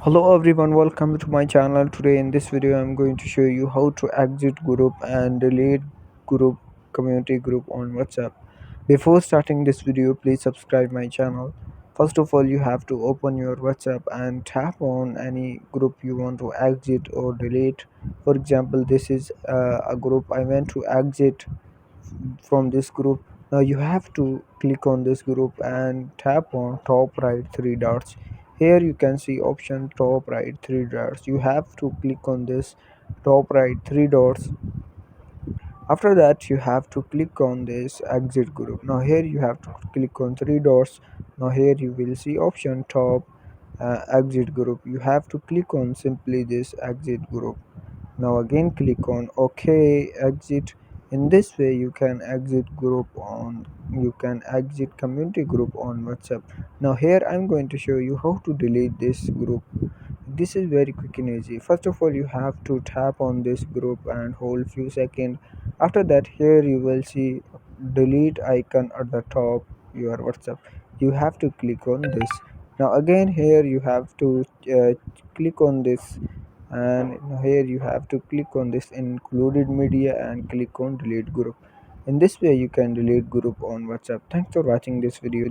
Hello everyone, welcome to my channel. Today in this video I'm going to show you how to exit group and delete group community group on WhatsApp. Before starting this video, please subscribe my channel. First of all, you have to open your WhatsApp and tap on any group you want to exit or delete. For example, this is a group I want to exit from this group. Now you have to click on this group and tap on top right three dots. Here you can see option top right three dots. You have to click on this top right three dots. After that you have to click on this exit group. Now here you have to click on three dots. Now here you will see option top exit group. You have to click on simply this exit group. Now again click on OK exit. In this way you can exit community group on WhatsApp. Now here I'm going to show you how to delete this group. This is very quick and easy. First of all, you have to tap on this group and hold few seconds. After that, here you will see delete icon at the top your WhatsApp. You have to click on this. Now again here you have to click on this, and here you have to click on this included media and click on delete group. In this way you can delete group on WhatsApp. Thanks for watching this video.